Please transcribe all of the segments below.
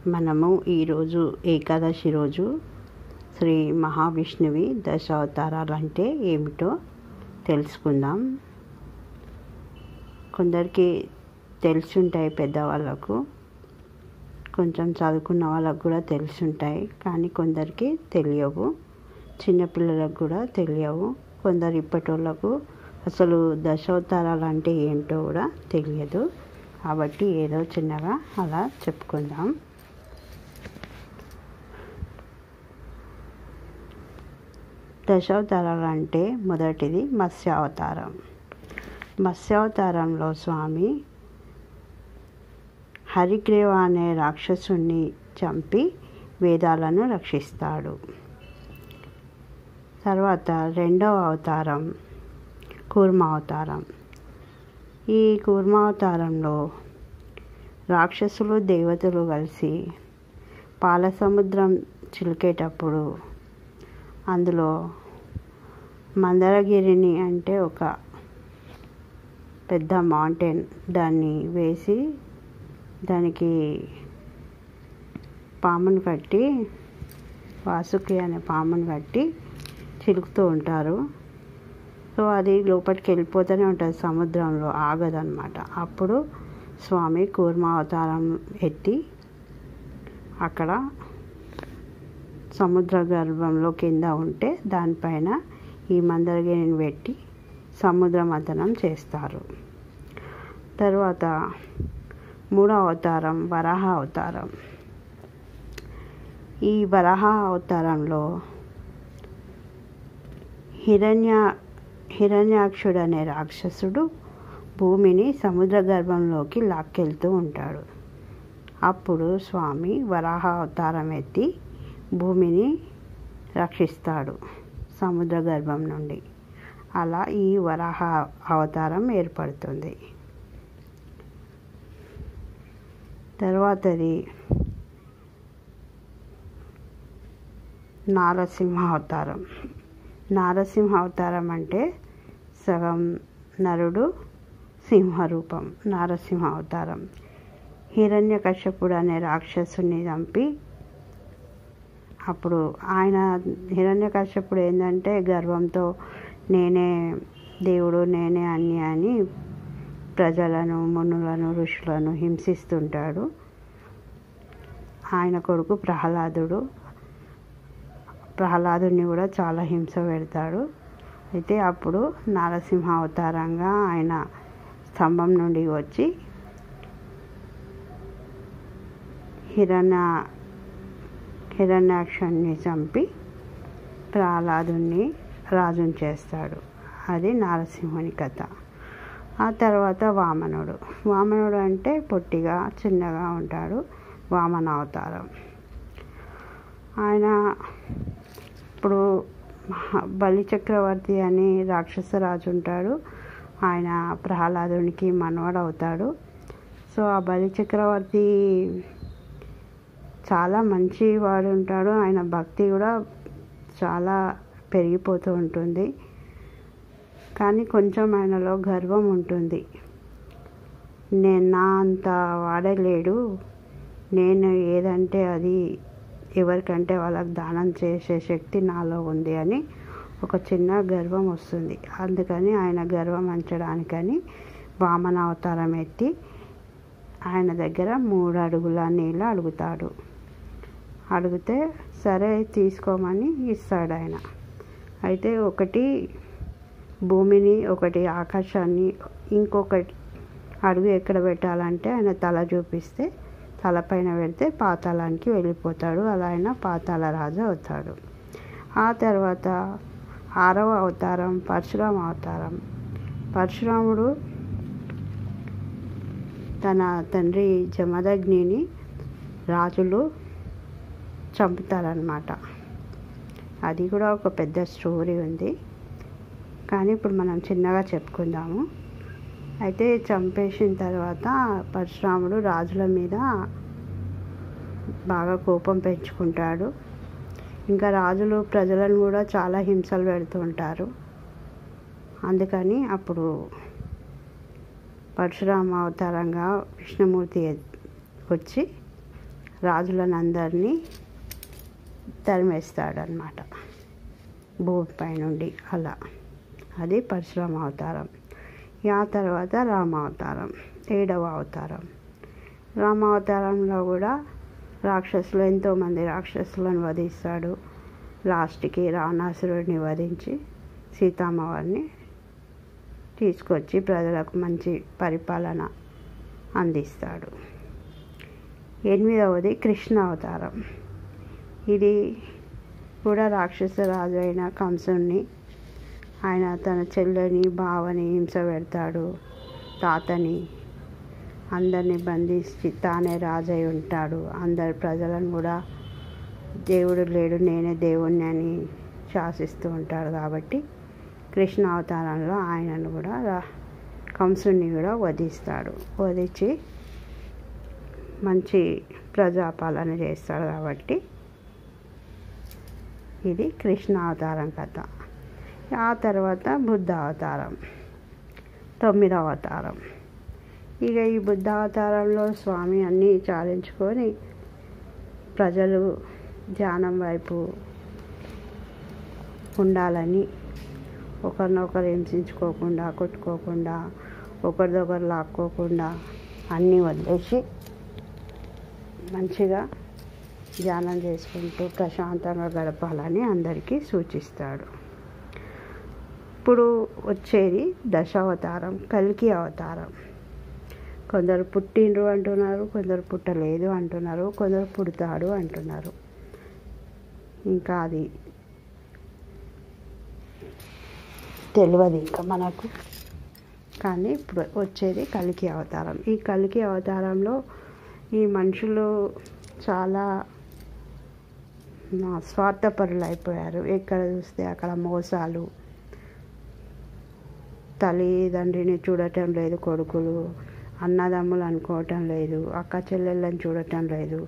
మనము ఈరోజు ఏకాదశి రోజు శ్రీ మహావిష్ణువి దశావతారాలు అంటే ఏమిటో తెలుసుకుందాం. కొందరికి తెలుసుంటాయి, పెద్దవాళ్ళకు, కొంచెం చదువుకున్న వాళ్ళకు కూడా తెలుసుంటాయి. కానీ కొందరికి తెలియవు, చిన్నపిల్లలకు కూడా తెలియవు. కొందరు ఇప్పటోళ్ళకు అసలు దశావతారాలు అంటే ఏంటో కూడా తెలియదు. కాబట్టి ఏదో చిన్నగా అలా చెప్పుకుందాం. దశావతారాలు అంటే మొదటిది మత్స్యావతారం. మత్స్యావతారంలో స్వామి హరిగ్రీవ అనే రాక్షసుని చంపి వేదాలను రక్షిస్తాడు. తర్వాత రెండవ అవతారం కూర్మావతారం. ఈ కూర్మావతారంలో రాక్షసులు దేవతలు కలిసి పాల సముద్రం చిలికేటప్పుడు అందులో మందరగిరిని అంటే ఒక పెద్ద మౌంటైన్ దాన్ని వేసి దానికి పామును కట్టి, వాసుకి అనే పామును కట్టి చిలుకుతూ ఉంటారు. సో అది లోపలికి వెళ్ళిపోతూనే ఉంటుంది, సముద్రంలో ఆగదన్నమాట. అప్పుడు స్వామి కూర్మావతారం ఎత్తి అక్కడ సముద్ర గర్భంలో కింద ఉంటే దానిపైన ఈ మందరగిరిని పెట్టి సముద్ర మథనం చేస్తారు. తర్వాత మూడవ అవతారం వరాహ అవతారం. ఈ వరాహ అవతారంలో హిరణ్యాక్షుడు అనే రాక్షసుడు భూమిని సముద్ర గర్భంలోకి లాక్కెళ్తూ ఉంటాడు. అప్పుడు స్వామి వరాహ అవతారం ఎత్తి భూమిని రక్షిస్తాడు సముద్ర గర్భం నుండి. అలా ఈ వరాహ అవతారం ఏర్పడుతుంది. తర్వాతది నారసింహ అవతారం. నారసింహ అవతారం అంటే సగం నరుడు సింహరూపం. నారసింహ అవతారం హిరణ్యకశ్యపుడు అనే రాక్షసుని చంపి, అప్పుడు ఆయన హిరణ్యకశ్యపుడు ఏంటంటే గర్వంతో నేనే దేవుడు, నేనే అన్ని అని ప్రజలను, మునులను, ఋషులను హింసిస్తుంటాడు. ఆయన కొడుకు ప్రహ్లాదుని కూడా చాలా హింస పెడతాడు. అయితే అప్పుడు నరసింహ అవతారంగా ఆయన స్తంభం నుండి వచ్చి హిరణ్యాక్షుని చంపి ప్రహ్లాదుని రాజుని చేస్తాడు. అది నారసింహుని కథ. ఆ తర్వాత వామనుడు అంటే పొట్టిగా చిన్నగా ఉంటాడు. వామన అవతారం. ఆయన ఇప్పుడు బలి చక్రవర్తి అని రాక్షస రాజు ఉంటాడు. ఆయన ప్రహ్లాదునికి మనవడు అవుతాడు. సో ఆ బలి చక్రవర్తి చాలా మంచి వాడు ఉంటాడు. ఆయన భక్తి కూడా చాలా పెరిగిపోతూ ఉంటుంది. కానీ కొంచెం ఆయనలో గర్వం ఉంటుంది. నా అంత వాడలేడు, నేను ఏదంటే అది ఎవరికంటే వాళ్ళకి దానం చేసే శక్తి నాలో ఉంది అని ఒక చిన్న గర్వం వస్తుంది. అందుకని ఆయన గర్వం అంచడానికని వామన అవతారం ఎత్తి ఆయన దగ్గర 3 అడుగుల నీళ్ళు అడుగుతాడు. అడిగితే సరే తీసుకోమని ఇస్తాడు ఆయన. అయితే ఒకటి భూమిని, ఒకటి ఆకాశాన్ని, ఇంకొకటి అడుగు ఎక్కడ పెట్టాలంటే ఆయన తల చూపిస్తే తలపైన పెడితే పాతాళానికి వెళ్ళిపోతాడు. అలా ఆయన పాతాళ రాజు అవుతాడు. ఆ తర్వాత 6వ అవతారం పరశురామ అవతారం. పరశురాముడు తన తండ్రి జమదగ్నిని రాజులు చంపుతారనమాట. అది కూడా ఒక పెద్ద స్టోరీ ఉంది, కానీ ఇప్పుడు మనం చిన్నగా చెప్పుకుందాము. అయితే చంపేసిన తర్వాత పరశురాముడు రాజుల మీద బాగా కోపం పెంచుకుంటాడు. ఇంకా రాజులు ప్రజలను కూడా చాలా హింసలు పెడుతూ ఉంటారు. అందుకని అప్పుడు పరశురామ అవతారంగా విష్ణుమూర్తి వచ్చి రాజులను అందరినీ తరిమేస్తాడనమాట భూమిపై నుండి. అలా అది పరశురామ అవతారం. ఆ తర్వాత రామావతారం, 7వ అవతారం. రామావతారంలో కూడా రాక్షసులు, ఎంతోమంది రాక్షసులను వధిస్తాడు. లాస్ట్కి రావణాసురుడిని వధించి సీతామ్మవారిని తీసుకొచ్చి ప్రజలకు మంచి పరిపాలన అందిస్తాడు. 8వది కృష్ణ అవతారం. ఇది కూడా రాక్షస రాజు అయిన కంసుని, ఆయన తన చెల్లెని బావని హింస పెడతాడు, తాతని అందరినీ బంధించి తానే రాజై ఉంటాడు. అందరి ప్రజలను కూడా దేవుడు లేడు నేనే దేవుణ్ణి అని శాసిస్తూ ఉంటాడు. కాబట్టి కృష్ణ అవతారంలో ఆయనను కూడా కంసుని కూడా వధిస్తాడు. వధించి మంచి ప్రజాపాలన చేస్తాడు. కాబట్టి ఇది కృష్ణ అవతారం కథ. ఆ తర్వాత బుద్ధ అవతారం, 9వ అవతారం. ఇక ఈ బుద్ధ అవతారంలో స్వామి అన్నీ చాలించుకొని ప్రజలు ధ్యానం వైపు ఉండాలని, ఒకరినొకరు హింసించుకోకుండా, కొట్టుకోకుండా, ఒకరిదొకరు లాక్కోకుండా అన్నీ వదిలేసి మంచిగా ధ్యానం చేసుకుంటూ ప్రశాంతంగా గడపాలని అందరికీ సూచిస్తాడు. ఇప్పుడు వచ్చేది దశావతారం, కల్కి అవతారం. కొందరు పుట్టిండ్రు అంటున్నారు, కొందరు పుట్టలేదు అంటున్నారు, కొందరు పుడతాడు అంటున్నారు. ఇంకా అది తెలియదు ఇంకా మనకు. కానీ ఇప్పుడు వచ్చేది కల్కి అవతారం. ఈ కల్కి అవతారంలో ఈ మనుషులు చాలా స్వార్థపరులు అయిపోయారు. ఎక్కడ చూస్తే అక్కడ మోసాలు, తల్లిదండ్రిని చూడటం లేదు కొడుకులు, అన్నదమ్ములు అనుకోవటం లేదు, అక్క చెల్లెళ్ళని చూడటం లేదు,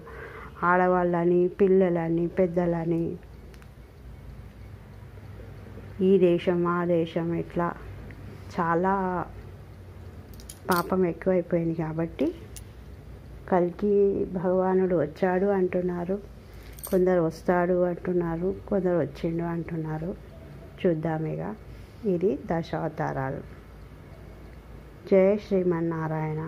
ఆడవాళ్ళని, పిల్లలని, పెద్దలని, ఈ దేశం ఆ దేశం ఇట్లా చాలా పాపం ఎక్కువైపోయింది. కాబట్టి కల్కి భగవానుడు వచ్చాడు అంటున్నారు, కొందరు వస్తాడు అంటున్నారు, కొందరు వచ్చిండు అంటున్నారు. చూద్దామిగా. ఇది దశావతారాలు. జై శ్రీమన్నారాయణ.